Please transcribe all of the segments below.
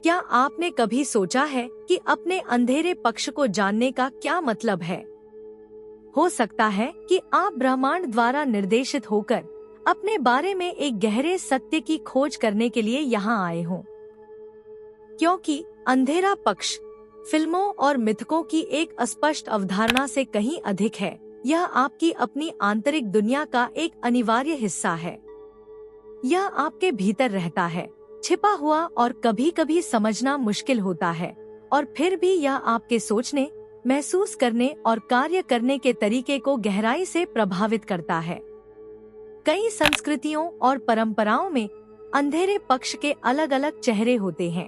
क्या आपने कभी सोचा है कि अपने अंधेरे पक्ष को जानने का क्या मतलब है? हो सकता है कि आप ब्रह्मांड द्वारा निर्देशित होकर अपने बारे में एक गहरे सत्य की खोज करने के लिए यहाँ आए हों। क्योंकि अंधेरा पक्ष फिल्मों और मिथकों की एक अस्पष्ट अवधारणा से कहीं अधिक है। यह आपकी अपनी आंतरिक दुनिया का एक अनिवार्य हिस्सा है। यह आपके भीतर रहता है, छिपा हुआ और कभी कभी समझना मुश्किल होता है, और फिर भी यह आपके सोचने, महसूस करने और कार्य करने के तरीके को गहराई से प्रभावित करता है। कई संस्कृतियों और परंपराओं में अंधेरे पक्ष के अलग अलग चेहरे होते हैं।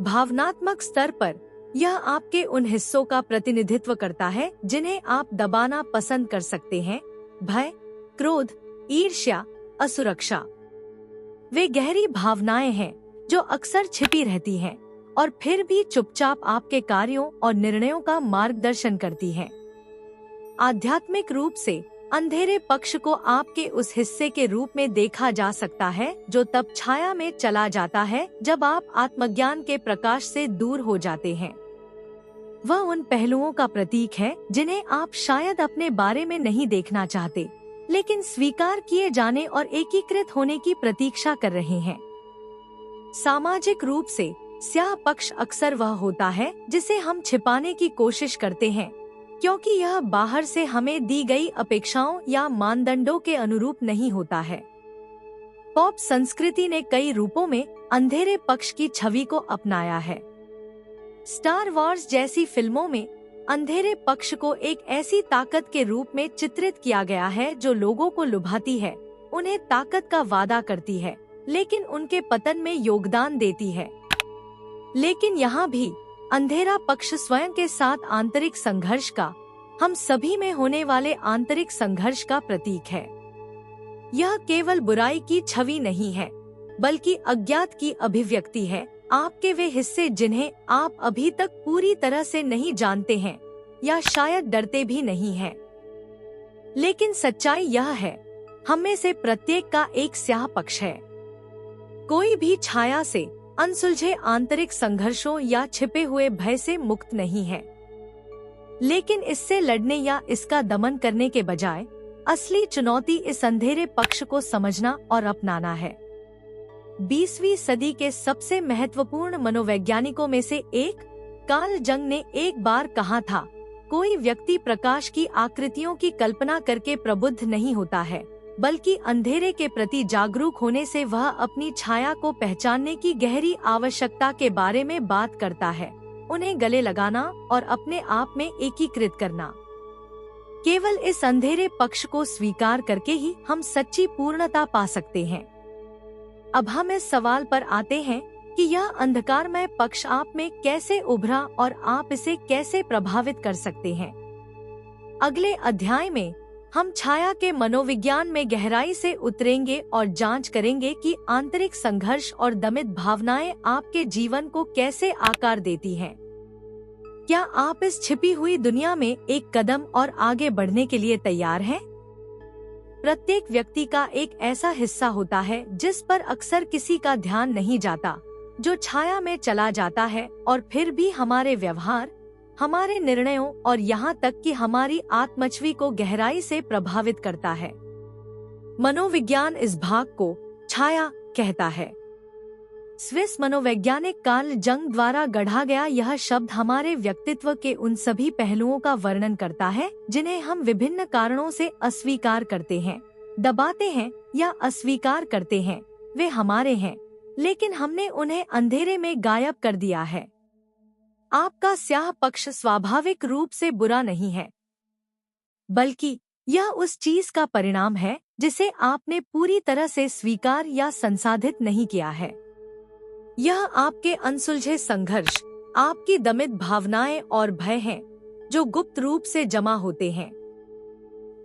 भावनात्मक स्तर पर यह आपके उन हिस्सों का प्रतिनिधित्व करता है जिन्हें आप दबाना पसंद कर सकते हैं: भय, क्रोध, ईर्ष्या, असुरक्षा। वे गहरी भावनाएं हैं जो अक्सर छिपी रहती हैं और फिर भी चुपचाप आपके कार्यों और निर्णयों का मार्गदर्शन करती हैं। आध्यात्मिक रूप से अंधेरे पक्ष को आपके उस हिस्से के रूप में देखा जा सकता है जो तब छाया में चला जाता है जब आप आत्मज्ञान के प्रकाश से दूर हो जाते हैं। वह उन पहलुओं का प्रतीक है जिन्हें आप शायद अपने बारे में नहीं देखना चाहते, लेकिन स्वीकार किए जाने और एकीकृत होने की प्रतीक्षा कर रहे हैं। सामाजिक रूप से स्याह पक्ष अक्सर वह होता है जिसे हम छिपाने की कोशिश करते हैं, क्योंकि यह बाहर से हमें दी गई अपेक्षाओं या मानदंडों के अनुरूप नहीं होता है। पॉप संस्कृति ने कई रूपों में अंधेरे पक्ष की छवि को अपनाया है। स्टार वॉर्स जैसी फिल्मों में अंधेरे पक्ष को एक ऐसी ताकत के रूप में चित्रित किया गया है जो लोगों को लुभाती है, उन्हें ताकत का वादा करती है, लेकिन उनके पतन में योगदान देती है। लेकिन यहाँ भी अंधेरा पक्ष स्वयं के साथ आंतरिक संघर्ष का, हम सभी में होने वाले आंतरिक संघर्ष का प्रतीक है। यह केवल बुराई की छवि नहीं है, बल्कि अज्ञात की अभिव्यक्ति है। आपके वे हिस्से जिन्हें आप अभी तक पूरी तरह से नहीं जानते हैं या शायद डरते भी नहीं हैं। लेकिन सच्चाई यह है, हम में से प्रत्येक का एक स्याह पक्ष है। कोई भी छाया से, अनसुलझे आंतरिक संघर्षों या छिपे हुए भय से मुक्त नहीं है। लेकिन इससे लड़ने या इसका दमन करने के बजाय असली चुनौती इस अंधेरे पक्ष को समझना और अपनाना है। 20वीं सदी के सबसे महत्वपूर्ण मनोवैज्ञानिकों में से एक कार्ल जंग ने एक बार कहा था, कोई व्यक्ति प्रकाश की आकृतियों की कल्पना करके प्रबुद्ध नहीं होता है, बल्कि अंधेरे के प्रति जागरूक होने से वह अपनी छाया को पहचानने की गहरी आवश्यकता के बारे में बात करता है, उन्हें गले लगाना और अपने आप में एकीकृत करना। केवल इस अंधेरे पक्ष को स्वीकार करके ही हम सच्ची पूर्णता पा सकते हैं। अब हम इस सवाल पर आते हैं कि यह अंधकारमय पक्ष आप में कैसे उभरा और आप इसे कैसे प्रभावित कर सकते हैं। अगले अध्याय में हम छाया के मनोविज्ञान में गहराई से उतरेंगे और जांच करेंगे कि आंतरिक संघर्ष और दमित भावनाएं आपके जीवन को कैसे आकार देती हैं। क्या आप इस छिपी हुई दुनिया में एक कदम और आगे बढ़ने के लिए तैयार हैं? प्रत्येक व्यक्ति का एक ऐसा हिस्सा होता है जिस पर अक्सर किसी का ध्यान नहीं जाता, जो छाया में चला जाता है और फिर भी हमारे व्यवहार, हमारे निर्णयों और यहाँ तक कि हमारी आत्मछवि को गहराई से प्रभावित करता है। मनोविज्ञान इस भाग को छाया कहता है। स्विस मनोवैज्ञानिक कार्ल जंग द्वारा गढ़ा गया यह शब्द हमारे व्यक्तित्व के उन सभी पहलुओं का वर्णन करता है जिन्हें हम विभिन्न कारणों से अस्वीकार करते हैं, दबाते हैं या अस्वीकार करते हैं। वे हमारे हैं, लेकिन हमने उन्हें अंधेरे में गायब कर दिया है। आपका स्याह पक्ष स्वाभाविक रूप से बुरा नहीं है, बल्कि यह उस चीज का परिणाम है जिसे आपने पूरी तरह से स्वीकार या संसाधित नहीं किया है। यह आपके अनसुलझे संघर्ष, आपकी दमित भावनाएं और भय हैं, जो गुप्त रूप से जमा होते हैं।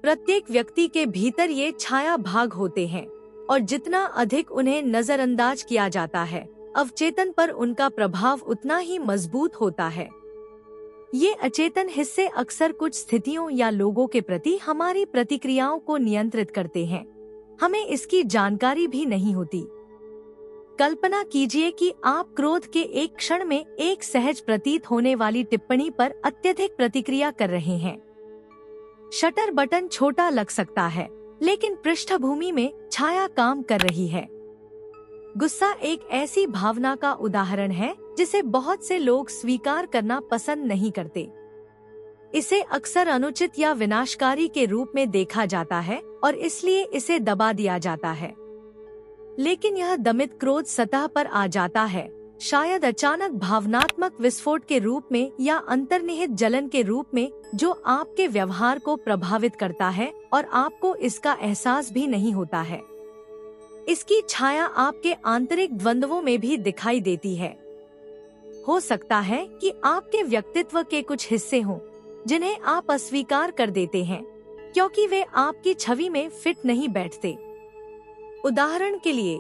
प्रत्येक व्यक्ति के भीतर ये छाया भाग होते हैं, और जितना अधिक उन्हें नजरअंदाज किया जाता है, अवचेतन पर उनका प्रभाव उतना ही मजबूत होता है। ये अचेतन हिस्से अक्सर कुछ स्थितियों या लोगों के प्रति हमारी प्रतिक्रियाओं को नियंत्रित करते हैं। हमें इसकी जानकारी भी नहीं होती। कल्पना कीजिए कि आप क्रोध के एक क्षण में एक सहज प्रतीत होने वाली टिप्पणी पर अत्यधिक प्रतिक्रिया कर रहे हैं। शटर बटन छोटा लग सकता है, लेकिन पृष्ठभूमि में छाया काम कर रही है। गुस्सा एक ऐसी भावना का उदाहरण है जिसे बहुत से लोग स्वीकार करना पसंद नहीं करते। इसे अक्सर अनुचित या विनाशकारी के रूप में देखा जाता है और इसलिए इसे दबा दिया जाता है। लेकिन यह दमित क्रोध सतह पर आ जाता है, शायद अचानक भावनात्मक विस्फोट के रूप में या अंतर्निहित जलन के रूप में, जो आपके व्यवहार को प्रभावित करता है और आपको इसका एहसास भी नहीं होता है। इसकी छाया आपके आंतरिक द्वंद्वों में भी दिखाई देती है। हो सकता है कि आपके व्यक्तित्व के कुछ हिस्से हों जिन्हें आप अस्वीकार कर देते हैं क्योंकि वे आपकी छवि में फिट नहीं बैठते। उदाहरण के लिए,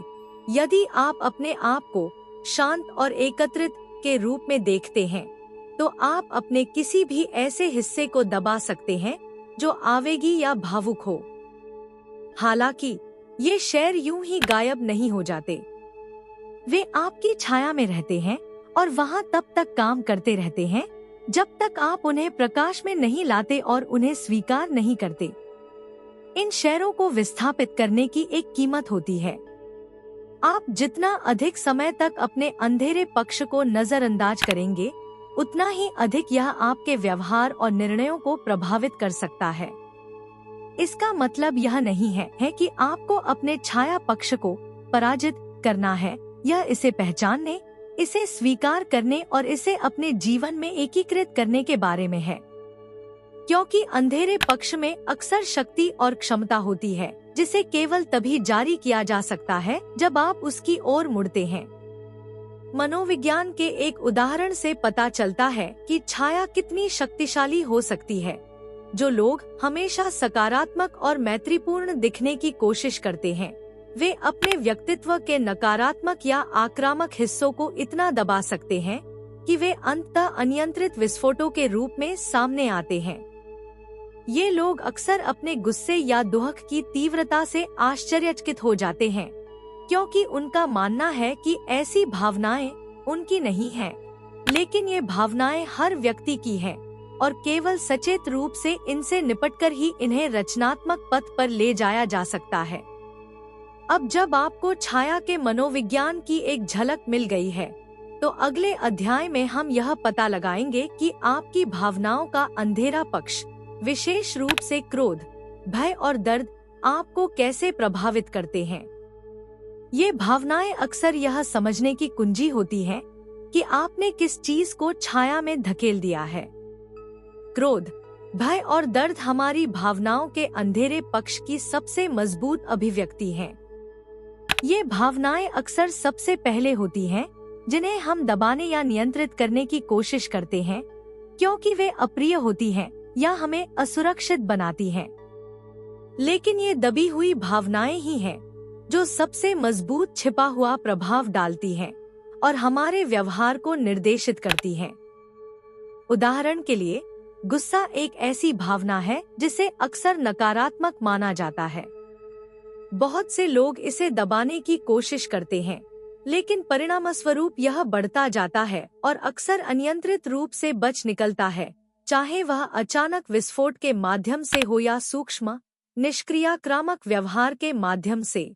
यदि आप अपने आप को शांत और एकत्रित के रूप में देखते हैं, तो आप अपने किसी भी ऐसे हिस्से को दबा सकते हैं जो आवेगी या भावुक हो। हालांकि ये शेर यूं ही गायब नहीं हो जाते। वे आपकी छाया में रहते हैं और वहां तब तक काम करते रहते हैं जब तक आप उन्हें प्रकाश में नहीं लाते और उन्हें स्वीकार नहीं करते। इन शेरों को विस्थापित करने की एक कीमत होती है। आप जितना अधिक समय तक अपने अंधेरे पक्ष को नजरअंदाज करेंगे, उतना ही अधिक यह आपके व्यवहार और निर्णयों को प्रभावित कर सकता है। इसका मतलब यह नहीं है कि आपको अपने छाया पक्ष को पराजित करना है। यह इसे पहचानने, इसे स्वीकार करने और इसे अपने जीवन में एकीकृत करने के बारे में है। क्योंकि अंधेरे पक्ष में अक्सर शक्ति और क्षमता होती है जिसे केवल तभी जारी किया जा सकता है जब आप उसकी ओर मुड़ते हैं। मनोविज्ञान के एक उदाहरण से पता चलता है कि छाया कितनी शक्तिशाली हो सकती है। जो लोग हमेशा सकारात्मक और मैत्रीपूर्ण दिखने की कोशिश करते हैं, वे अपने व्यक्तित्व के नकारात्मक या आक्रामक हिस्सों को इतना दबा सकते हैं कि वे अंततः अनियंत्रित विस्फोटों के रूप में सामने आते हैं। ये लोग अक्सर अपने गुस्से या दुख की तीव्रता से आश्चर्यचकित हो जाते हैं, क्योंकि उनका मानना है कि ऐसी भावनाएं उनकी नहीं हैं, लेकिन ये भावनाएं हर व्यक्ति की हैं और केवल सचेत रूप से इनसे निपटकर ही इन्हें रचनात्मक पथ पर ले जाया जा सकता है। अब जब आपको छाया के मनोविज्ञान की एक झलक मिल गई है, तो अगले अध्याय में हम यह पता लगाएंगे कि आपकी भावनाओं का अंधेरा पक्ष, विशेष रूप से क्रोध, भय और दर्द, आपको कैसे प्रभावित करते हैं। ये भावनाएं अक्सर यह समझने की कुंजी होती हैं कि आपने किस चीज को छाया में धकेल दिया है। क्रोध, भय और दर्द हमारी भावनाओं के अंधेरे पक्ष की सबसे मजबूत अभिव्यक्ति हैं। ये भावनाएं अक्सर सबसे पहले होती हैं जिन्हें हम दबाने या नियंत्रित करने की कोशिश करते हैं, क्योंकि वे अप्रिय होती हैं या हमें असुरक्षित बनाती हैं। लेकिन ये दबी हुई भावनाएं ही हैं जो सबसे मजबूत छिपा हुआ प्रभाव डालती हैं और हमारे व्यवहार को निर्देशित करती हैं। उदाहरण के लिए, गुस्सा एक ऐसी भावना है जिसे अक्सर नकारात्मक माना जाता है। बहुत से लोग इसे दबाने की कोशिश करते हैं, लेकिन परिणामस्वरूप यह बढ़ता जाता है और अक्सर अनियंत्रित रूप से बच निकलता है, चाहे वह अचानक विस्फोट के माध्यम से हो या सूक्ष्म, निष्क्रियाक्रामक व्यवहार के माध्यम से।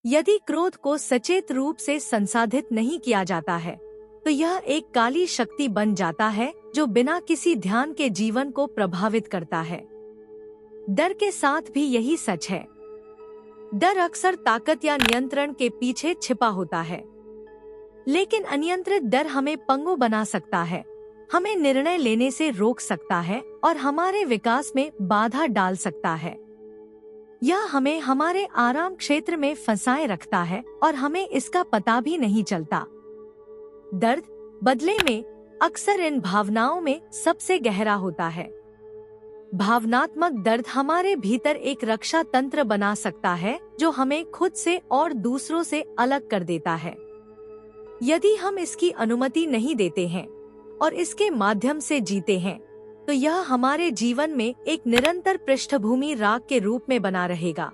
यदि क्रोध को सचेत रूप से संसाधित नहीं किया जाता है, तो यह एक काली शक्ति बन जाता है जो बिना किसी ध्यान के जीवन को प्रभावित करता है। डर के साथ भी यही सच है। डर अक्सर ताकत या नियंत्रण के पीछे छिपा होता है, लेकिन अनियंत्रित डर हमें पंगु बना सकता है, हमें निर्णय लेने से रोक सकता है और हमारे विकास में बाधा डाल सकता है। यह हमें हमारे आराम क्षेत्र में फंसाए रखता है और हमें इसका पता भी नहीं चलता। दर्द, बदले में, अक्सर इन भावनाओं में सबसे गहरा होता है। भावनात्मक दर्द हमारे भीतर एक रक्षा तंत्र बना सकता है जो हमें खुद से और दूसरों से अलग कर देता है। यदि हम इसकी अनुमति नहीं देते हैं और इसके माध्यम से जीते हैं, तो यह हमारे जीवन में एक निरंतर पृष्ठभूमि राग के रूप में बना रहेगा,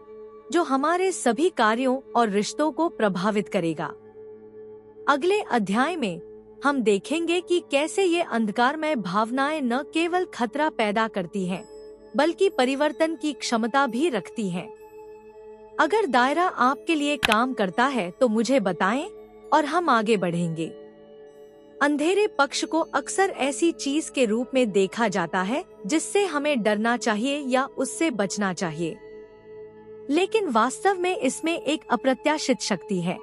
जो हमारे सभी कार्यों और रिश्तों को प्रभावित करेगा। अगले अध्याय में हम देखेंगे कि कैसे ये अंधकारमय भावनाएं न केवल खतरा पैदा करती हैं, बल्कि परिवर्तन की क्षमता भी रखती हैं। अगर दायरा आपके लिए काम करता है तो मुझे बताएं और हम आगे बढ़ेंगे। अंधेरे पक्ष को अक्सर ऐसी चीज के रूप में देखा जाता है जिससे हमें डरना चाहिए या उससे बचना चाहिए, लेकिन वास्तव में इसमें एक अप्रत्याशित शक्ति है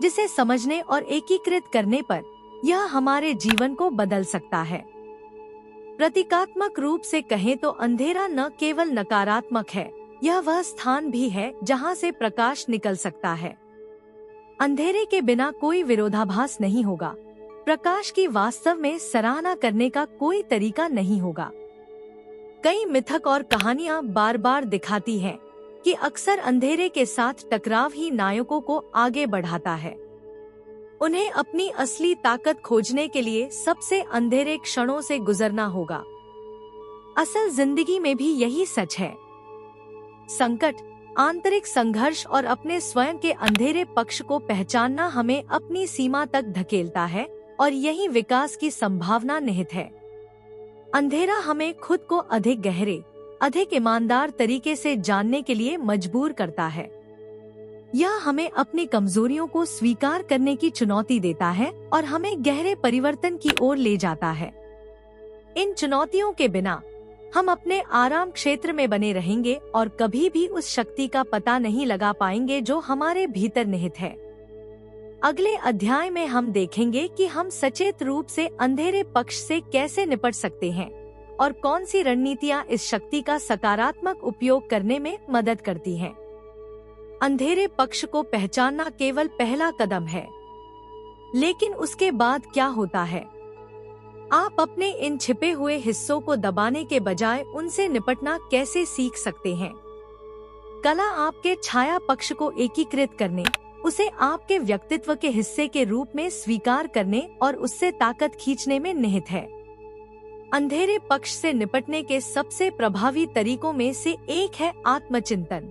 जिसे समझने और एकीकृत करने पर यह हमारे जीवन को बदल सकता है। प्रतीकात्मक रूप से कहें तो अंधेरा न केवल नकारात्मक है, यह वह स्थान भी है जहां से प्रकाश निकल सकता है। अंधेरे के बिना कोई विरोधाभास नहीं होगा, प्रकाश की वास्तव में सराहना करने का कोई तरीका नहीं होगा। कई मिथक और कहानियां बार बार दिखाती हैं कि अक्सर अंधेरे के साथ टकराव ही नायकों को आगे बढ़ाता है। उन्हें अपनी असली ताकत खोजने के लिए सबसे अंधेरे क्षणों से गुजरना होगा। असल जिंदगी में भी यही सच है। संकट, आंतरिक संघर्ष और अपने स्वयं के अंधेरे पक्ष को पहचानना हमें अपनी सीमा तक धकेलता है और यही विकास की संभावना निहित है। अंधेरा हमें खुद को अधिक गहरे, अधिक ईमानदार तरीके से जानने के लिए मजबूर करता है। यह हमें अपनी कमजोरियों को स्वीकार करने की चुनौती देता है और हमें गहरे परिवर्तन की ओर ले जाता है। इन चुनौतियों के बिना हम अपने आराम क्षेत्र में बने रहेंगे और कभी भी उस शक्ति का पता नहीं लगा पाएंगे जो हमारे भीतर निहित है। अगले अध्याय में हम देखेंगे कि हम सचेत रूप से अंधेरे पक्ष से कैसे निपट सकते हैं और कौन सी रणनीतियां इस शक्ति का सकारात्मक उपयोग करने में मदद करती हैं। अंधेरे पक्ष को पहचानना केवल पहला कदम है, लेकिन उसके बाद क्या होता है? आप अपने इन छिपे हुए हिस्सों को दबाने के बजाय उनसे निपटना कैसे सीख सकते हैं? कला आपके छाया पक्ष को एकीकृत करने, उसे आपके व्यक्तित्व के हिस्से के रूप में स्वीकार करने और उससे ताकत खींचने में निहित है। अंधेरे पक्ष से निपटने के सबसे प्रभावी तरीकों में से एक है आत्मचिंतन।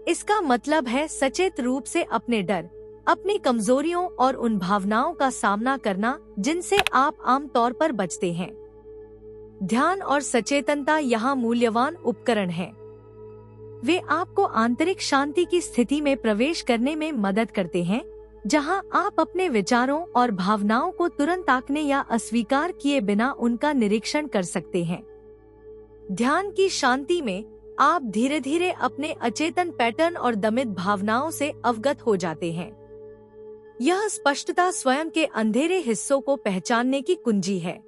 इसका मतलब है सचेत रूप से अपने डर, अपनी कमजोरियों और उन भावनाओं का सामना करना जिनसे आप आमतौर पर बचते हैं। ध्यान और सचेतनता यहाँ मूल्यवान उपकरण हैं। वे आपको आंतरिक शांति की स्थिति में प्रवेश करने में मदद करते हैं, जहां आप अपने विचारों और भावनाओं को तुरंत आंकने या अस्वीकार किए बिना उनका निरीक्षण कर सकते हैं। ध्यान की शांति में आप धीरे धीरे अपने अचेतन पैटर्न और दमित भावनाओं से अवगत हो जाते हैं। यह स्पष्टता स्वयं के अंधेरे हिस्सों को पहचानने की कुंजी है।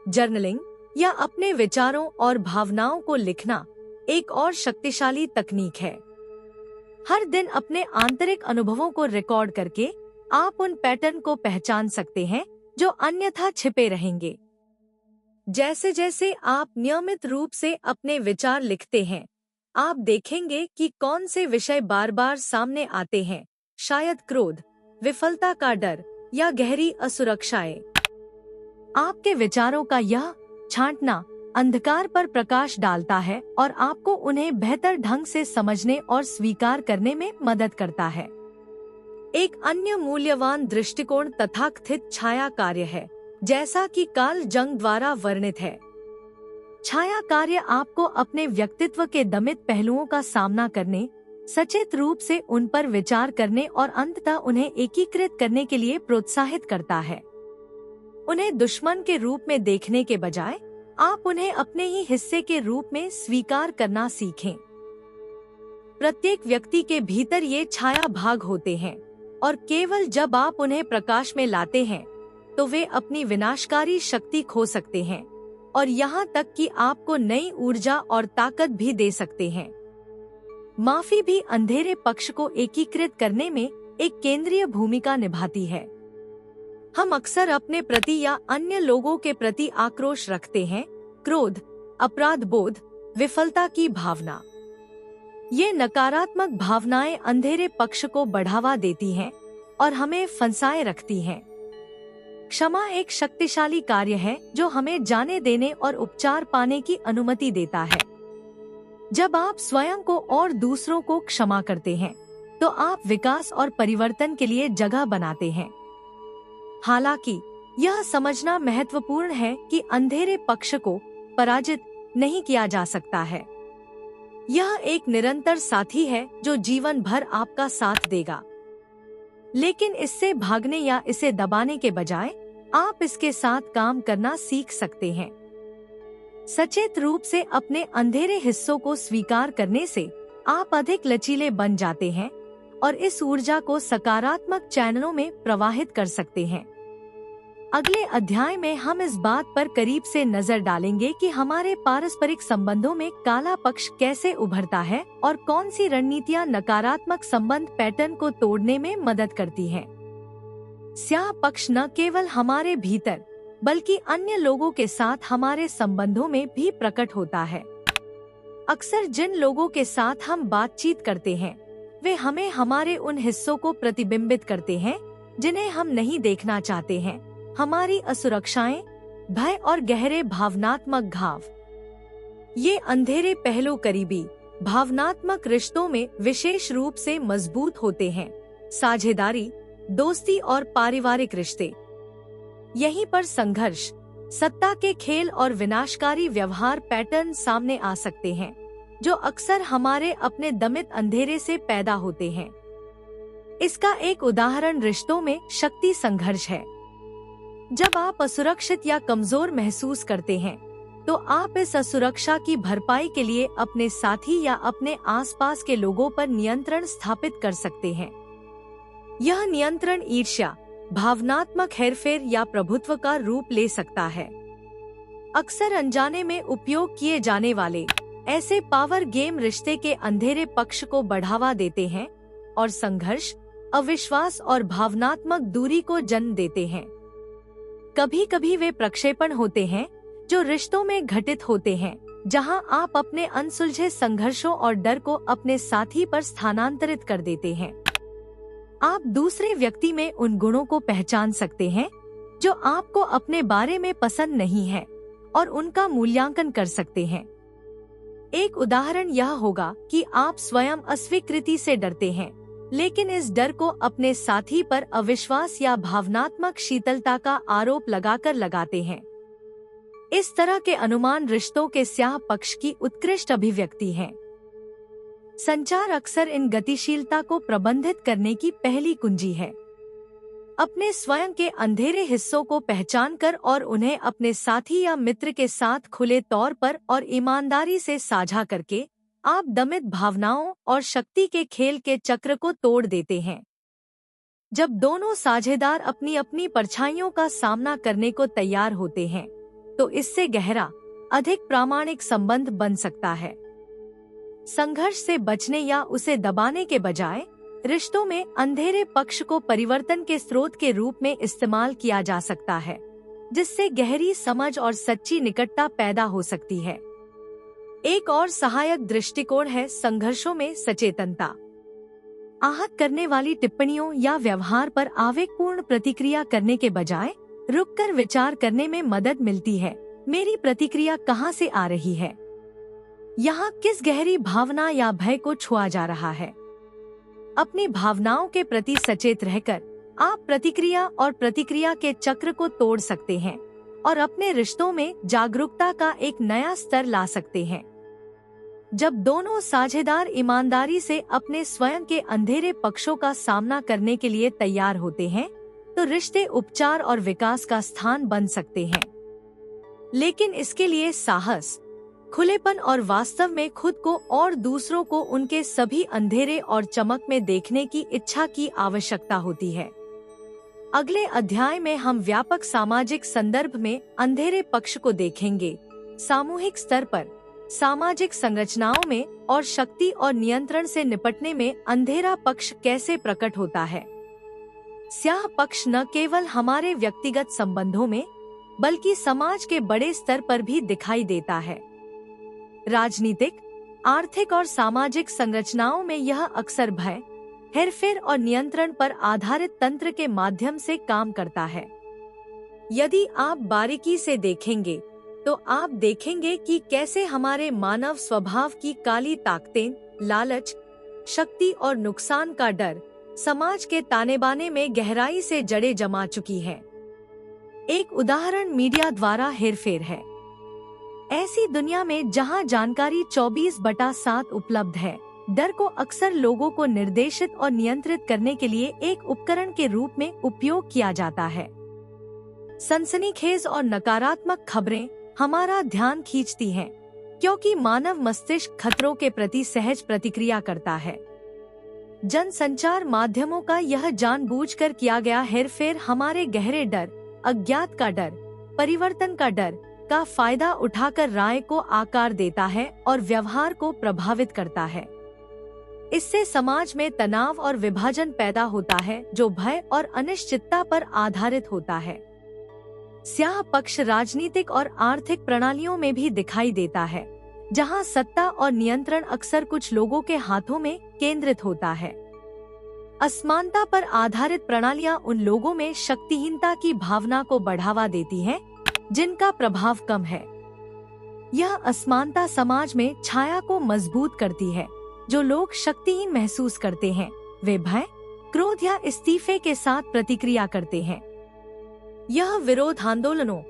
जर्नलिंग या अपने विचारों और भावनाओं को लिखना एक और शक्तिशाली तकनीक है। हर दिन अपने आंतरिक अनुभवों को रिकॉर्ड करके आप उन पैटर्न को पहचान सकते हैं जो अन्यथा छिपे रहेंगे। जैसे जैसे आप नियमित रूप से अपने विचार लिखते हैं, आप देखेंगे कि कौन से विषय बार बार सामने आते हैं, शायद क्रोध, विफलता का डर या गहरी असुरक्षाएं। आपके विचारों का यह छांटना अंधकार पर प्रकाश डालता है और आपको उन्हें बेहतर ढंग से समझने और स्वीकार करने में मदद करता है। एक अन्य मूल्यवान दृष्टिकोण तथाकथित छाया कार्य है, जैसा कि कार्ल जंग द्वारा वर्णित है। छाया कार्य आपको अपने व्यक्तित्व के दमित पहलुओं का सामना करने, सचेत रूप से उन पर विचार करने और अंततः उन्हें एकीकृत करने के लिए प्रोत्साहित करता है। उन्हें दुश्मन के रूप में देखने के बजाय आप उन्हें अपने ही हिस्से के रूप में स्वीकार करना सीखें। प्रत्येक व्यक्ति के भीतर ये छाया भाग होते हैं और केवल जब आप उन्हें प्रकाश में लाते हैं तो वे अपनी विनाशकारी शक्ति खो सकते हैं और यहाँ तक कि आपको नई ऊर्जा और ताकत भी दे सकते हैं। माफी भी अंधेरे पक्ष को एकीकृत करने में एक केंद्रीय भूमिका निभाती है। हम अक्सर अपने प्रति या अन्य लोगों के प्रति आक्रोश रखते हैं, क्रोध, अपराध बोध, विफलता की भावना। ये नकारात्मक भावनाएं अंधेरे पक्ष को बढ़ावा देती हैं और हमें फंसाए रखती हैं। क्षमा एक शक्तिशाली कार्य है जो हमें जाने देने और उपचार पाने की अनुमति देता है। जब आप स्वयं को और दूसरों को क्षमा करते हैं, तो आप विकास और परिवर्तन के लिए जगह बनाते हैं। हालांकि यह समझना महत्वपूर्ण है कि अंधेरे पक्ष को पराजित नहीं किया जा सकता है। यह एक निरंतर साथी है जो जीवन भर आपका साथ देगा। लेकिन इससे भागने या इसे दबाने के बजाय आप इसके साथ काम करना सीख सकते हैं। सचेत रूप से अपने अंधेरे हिस्सों को स्वीकार करने से आप अधिक लचीले बन जाते हैं और इस ऊर्जा को सकारात्मक चैनलों में प्रवाहित कर सकते हैं। अगले अध्याय में हम इस बात पर करीब से नजर डालेंगे कि हमारे पारस्परिक संबंधों में काला पक्ष कैसे उभरता है और कौन सी रणनीतियां नकारात्मक संबंध पैटर्न को तोड़ने में मदद करती हैं। स्याह पक्ष न केवल हमारे भीतर बल्कि अन्य लोगों के साथ हमारे संबंधों में भी प्रकट होता है। अक्सर जिन लोगों के साथ हम बातचीत करते हैं, वे हमें हमारे उन हिस्सों को प्रतिबिंबित करते हैं जिन्हें हम नहीं देखना चाहते हैं। हमारी असुरक्षाएं, भय और गहरे भावनात्मक घाव। ये अंधेरे पहलू करीबी भावनात्मक रिश्तों में विशेष रूप से मजबूत होते हैं। साझेदारी, दोस्ती और पारिवारिक रिश्ते। यहीं पर संघर्ष, सत्ता के खेल और विनाशकारी व्यवहार पैटर्न सामने आ सकते हैं, जो अक्सर हमारे अपने दमित अंधेरे से पैदा होते हैं। इसका एक उदाहरण रिश्तों में शक्ति संघर्ष है। जब आप असुरक्षित या कमजोर महसूस करते हैं, तो आप इस असुरक्षा की भरपाई के लिए अपने साथी या अपने आसपास के लोगों पर नियंत्रण स्थापित कर सकते हैं। यह नियंत्रण ईर्ष्या, भावनात्मक हेरफेर या प्रभुत्व का रूप ले सकता है। अक्सर अनजाने में उपयोग किए जाने वाले ऐसे पावर गेम रिश्ते के अंधेरे पक्ष को बढ़ावा देते हैं और संघर्ष, अविश्वास और भावनात्मक दूरी को जन्म देते हैं। कभी कभी वे प्रक्षेपण होते हैं जो रिश्तों में घटित होते हैं, जहां आप अपने अनसुलझे संघर्षों और डर को अपने साथी पर स्थानांतरित कर देते हैं। आप दूसरे व्यक्ति में उन गुणों को पहचान सकते हैं जो आपको अपने बारे में पसंद नहीं है और उनका मूल्यांकन कर सकते हैं। एक उदाहरण यह होगा कि आप स्वयं अस्वीकृति से डरते हैं, लेकिन इस डर को अपने साथी पर अविश्वास या भावनात्मक शीतलता का आरोप लगाकर लगाते हैं। इस तरह के अनुमान रिश्तों के स्याह पक्ष की उत्कृष्ट अभिव्यक्ति हैं। संचार अक्सर इन गतिशीलता को प्रबंधित करने की पहली कुंजी है। अपने स्वयं के अंधेरे हिस्सों को पहचानकर और उन्हें अपने साथी या मित्र के साथ खुले तौर पर और ईमानदारी से साझा करके आप दमित भावनाओं और शक्ति के खेल के चक्र को तोड़ देते हैं। जब दोनों साझेदार अपनी अपनी परछाइयों का सामना करने को तैयार होते हैं, तो इससे गहरा, अधिक प्रामाणिक संबंध बन सकता है। संघर्ष से बचने या उसे दबाने के बजाय रिश्तों में अंधेरे पक्ष को परिवर्तन के स्रोत के रूप में इस्तेमाल किया जा सकता है, जिससे गहरी समझ और सच्ची निकटता पैदा हो सकती है। एक और सहायक दृष्टिकोण है संघर्षों में सचेतनता। आहत करने वाली टिप्पणियों या व्यवहार पर आवेगपूर्ण प्रतिक्रिया करने के बजाय रुककर विचार करने में मदद मिलती है। मेरी प्रतिक्रिया कहाँ से आ रही है? यहाँ किस गहरी भावना या भय को छुआ जा रहा है? अपनी भावनाओं के प्रति सचेत रहकर आप प्रतिक्रिया और प्रतिक्रिया के चक्र को तोड़ सकते हैं और अपने रिश्तों में जागरूकता का एक नया स्तर ला सकते हैं। जब दोनों साझेदार ईमानदारी से अपने स्वयं के अंधेरे पक्षों का सामना करने के लिए तैयार होते हैं, तो रिश्ते उपचार और विकास का स्थान बन सकते हैं। लेकिन इसके लिए साहस, खुलेपन और वास्तव में खुद को और दूसरों को उनके सभी अंधेरे और चमक में देखने की इच्छा की आवश्यकता होती है। अगले अध्याय में हम व्यापक सामाजिक संदर्भ में अंधेरे पक्ष को देखेंगे, सामूहिक स्तर पर, सामाजिक संरचनाओं में और शक्ति और नियंत्रण से निपटने में अंधेरा पक्ष कैसे प्रकट होता है। स्याह पक्ष न केवल हमारे व्यक्तिगत संबंधों में बल्कि समाज के बड़े स्तर पर भी दिखाई देता है। राजनीतिक, आर्थिक और सामाजिक संरचनाओं में यह अक्सर भय, हेरफेर और नियंत्रण पर आधारित तंत्र के माध्यम से काम करता है। यदि आप बारीकी से देखेंगे तो आप देखेंगे कि कैसे हमारे मानव स्वभाव की काली ताकतें, लालच, शक्ति और नुकसान का डर समाज के ताने बाने में गहराई से जड़ें जमा चुकी है। एक उदाहरण मीडिया द्वारा हेरफेर है। ऐसी दुनिया में जहां जानकारी 24/7 उपलब्ध है, डर को अक्सर लोगों को निर्देशित और नियंत्रित करने के लिए एक उपकरण के रूप में उपयोग किया जाता है। सनसनीखेज और नकारात्मक खबरें हमारा ध्यान खींचती हैं, क्योंकि मानव मस्तिष्क खतरों के प्रति सहज प्रतिक्रिया करता है। जनसंचार माध्यमों का यह जानबूझकर किया गया हेरफेर हमारे गहरे डर, अज्ञात का डर, परिवर्तन का डर का फायदा उठाकर राय को आकार देता है और व्यवहार को प्रभावित करता है। इससे समाज में तनाव और विभाजन पैदा होता है, जो भय और अनिश्चितता पर आधारित होता है। स्याह पक्ष राजनीतिक और आर्थिक प्रणालियों में भी दिखाई देता है, जहां सत्ता और नियंत्रण अक्सर कुछ लोगों के हाथों में केंद्रित होता है। असमानता पर आधारित प्रणालियां उन लोगों में शक्तिहीनता की भावना को बढ़ावा देती हैं, जिनका प्रभाव कम है। यह असमानता समाज में छाया को मजबूत करती है। जो लोग शक्तिहीन महसूस करते हैं, वे भय, क्रोध या इस्तीफे के साथ प्रतिक्रिया करते हैं। यह विरोध आंदोलनों,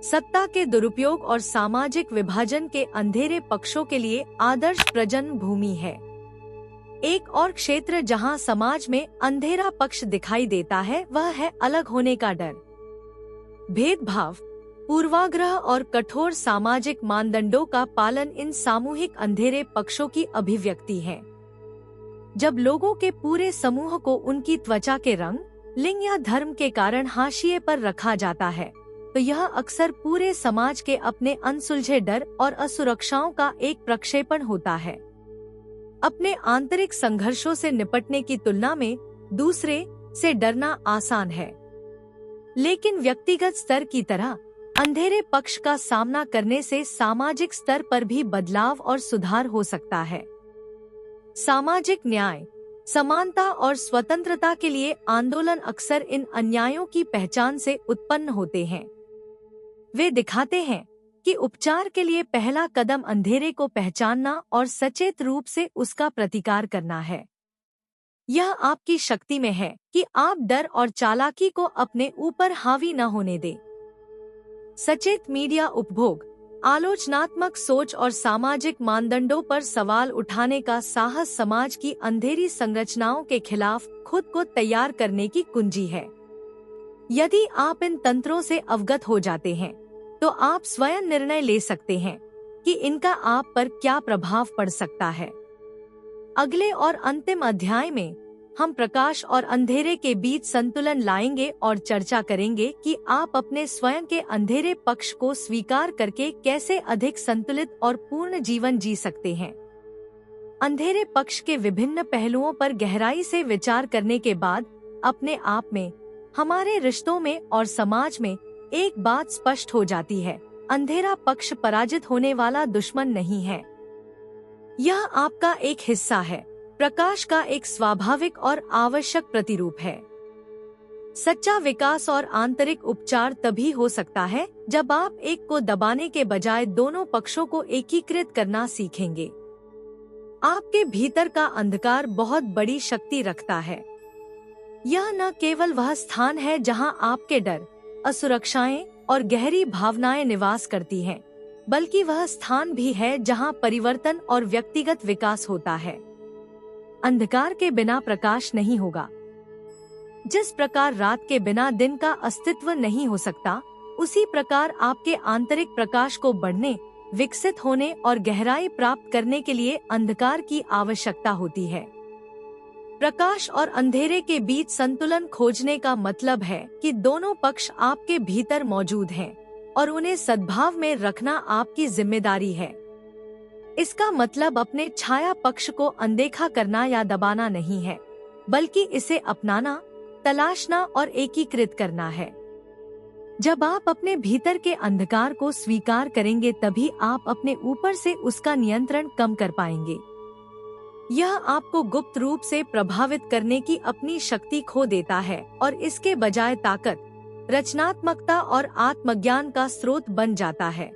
सत्ता के दुरुपयोग और सामाजिक विभाजन के अंधेरे पक्षों के लिए आदर्श प्रजनन भूमि है। एक और क्षेत्र जहां समाज में अंधेरा पक्ष दिखाई देता है, वह है अलग होने का डर। भेदभाव, पूर्वाग्रह और कठोर सामाजिक मानदंडों का पालन इन सामूहिक अंधेरे पक्षों की अभिव्यक्ति है। जब लोगों के पूरे समूह को उनकी त्वचा के रंग, लिंग या धर्म के कारण हाशिए पर रखा जाता है, तो यह अक्सर पूरे समाज के अपने अनसुलझे डर और असुरक्षाओं का एक प्रक्षेपण होता है। अपने आंतरिक संघर्षों से निपटने की तुलना में दूसरे से डरना आसान है, लेकिन व्यक्तिगत स्तर की तरह अंधेरे पक्ष का सामना करने से सामाजिक स्तर पर भी बदलाव और सुधार हो सकता है। सामाजिक न्याय, समानता और स्वतंत्रता के लिए आंदोलन अक्सर इन अन्यायों की पहचान से उत्पन्न होते हैं। वे दिखाते हैं कि उपचार के लिए पहला कदम अंधेरे को पहचानना और सचेत रूप से उसका प्रतिकार करना है। यह आपकी शक्ति में है कि आप डर और चालाकी को अपने ऊपर हावी न होने दें। सचेत मीडिया उपभोग, आलोचनात्मक सोच और सामाजिक मानदंडों पर सवाल उठाने का साहस समाज की अंधेरी संरचनाओं के खिलाफ खुद को तैयार करने की कुंजी है। यदि आप इन तंत्रों से अवगत हो जाते हैं, तो आप स्वयं निर्णय ले सकते हैं कि इनका आप पर क्या प्रभाव पड़ सकता है। अगले और अंतिम अध्याय में हम प्रकाश और अंधेरे के बीच संतुलन लाएंगे और चर्चा करेंगे कि आप अपने स्वयं के अंधेरे पक्ष को स्वीकार करके कैसे अधिक संतुलित और पूर्ण जीवन जी सकते हैं। अंधेरे पक्ष के विभिन्न पहलुओं पर गहराई से विचार करने के बाद अपने आप में, हमारे रिश्तों में और समाज में एक बात स्पष्ट हो जाती है: अंधेरा पक्ष पराजित होने वाला दुश्मन नहीं है। यह आपका एक हिस्सा है, प्रकाश का एक स्वाभाविक और आवश्यक प्रतिरूप है। सच्चा विकास और आंतरिक उपचार तभी हो सकता है जब आप एक को दबाने के बजाय दोनों पक्षों को एकीकृत करना सीखेंगे। आपके भीतर का अंधकार बहुत बड़ी शक्ति रखता है। यह न केवल वह स्थान है जहां आपके डर, असुरक्षाएं और गहरी भावनाएं निवास करती हैं, बल्कि वह स्थान भी है जहां परिवर्तन और व्यक्तिगत विकास होता है। अंधकार के बिना प्रकाश नहीं होगा। जिस प्रकार रात के बिना दिन का अस्तित्व नहीं हो सकता, उसी प्रकार आपके आंतरिक प्रकाश को बढ़ने, विकसित होने और गहराई प्राप्त करने के लिए अंधकार की आवश्यकता होती है। प्रकाश और अंधेरे के बीच संतुलन खोजने का मतलब है कि दोनों पक्ष आपके भीतर मौजूद हैं और उन्हें सद्भाव में रखना आपकी जिम्मेदारी है। इसका मतलब अपने छाया पक्ष को अनदेखा करना या दबाना नहीं है, बल्कि इसे अपनाना, तलाशना और एकीकृत करना है। जब आप अपने भीतर के अंधकार को स्वीकार करेंगे, तभी आप अपने ऊपर से उसका नियंत्रण कम कर पाएंगे। यह आपको गुप्त रूप से प्रभावित करने की अपनी शक्ति खो देता है और इसके बजाय ताकत, रचनात्मकता और आत्मज्ञान का स्रोत बन जाता है।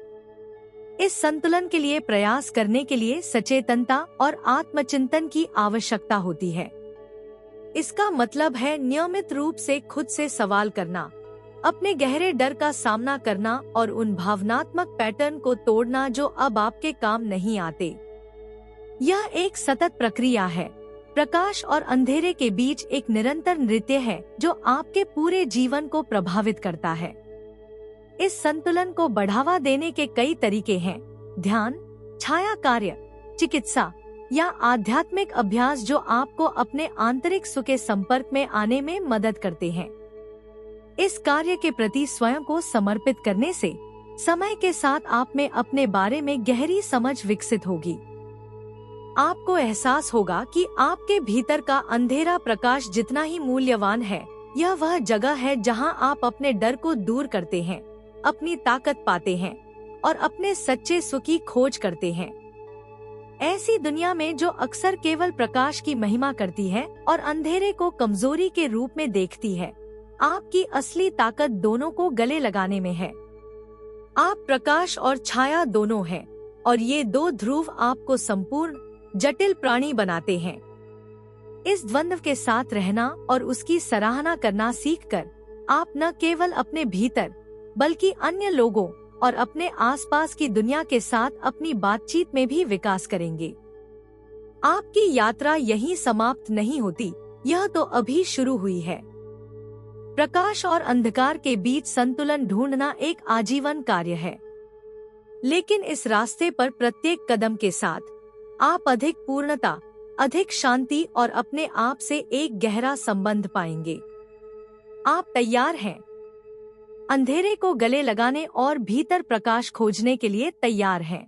इस संतुलन के लिए प्रयास करने के लिए सचेतनता और आत्मचिंतन की आवश्यकता होती है। इसका मतलब है नियमित रूप से खुद से सवाल करना, अपने गहरे डर का सामना करना और उन भावनात्मक पैटर्न को तोड़ना जो अब आपके काम नहीं आते। यह एक सतत प्रक्रिया है, प्रकाश और अंधेरे के बीच एक निरंतर नृत्य है जो आपके पूरे जीवन को प्रभावित करता है। इस संतुलन को बढ़ावा देने के कई तरीके हैं: ध्यान, छाया कार्य, चिकित्सा या आध्यात्मिक अभ्यास जो आपको अपने आंतरिक सुख के संपर्क में आने में मदद करते हैं। इस कार्य के प्रति स्वयं को समर्पित करने से समय के साथ आप में अपने बारे में गहरी समझ विकसित होगी। आपको एहसास होगा कि आपके भीतर का अंधेरा प्रकाश जितना ही मूल्यवान है, यह वह जगह है जहां आप अपने डर को दूर करते हैं, अपनी ताकत पाते हैं और अपने सच्चे सुख की खोज करते हैं। ऐसी दुनिया में जो अक्सर केवल प्रकाश की महिमा करती है और अंधेरे को कमजोरी के रूप में देखती है, आपकी असली ताकत दोनों को गले लगाने में है। आप प्रकाश और छाया दोनों हैं और ये दो ध्रुव आपको संपूर्ण जटिल प्राणी बनाते हैं। इस द्वंद्व के साथ रहना और उसकी सराहना करना सीखकर आप न केवल अपने भीतर बल्कि अन्य लोगों और अपने आसपास की दुनिया के साथ अपनी बातचीत में भी विकास करेंगे। आपकी यात्रा यहीं समाप्त नहीं होती, यह तो अभी शुरू हुई है। प्रकाश और अंधकार के बीच संतुलन ढूंढना एक आजीवन कार्य है, लेकिन इस रास्ते पर प्रत्येक कदम के साथ आप अधिक पूर्णता, अधिक शांति और अपने आप से एक गहरा संबंध पाएंगे। आप तैयार हैं? अंधेरे को गले लगाने और भीतर प्रकाश खोजने के लिए तैयार हैं?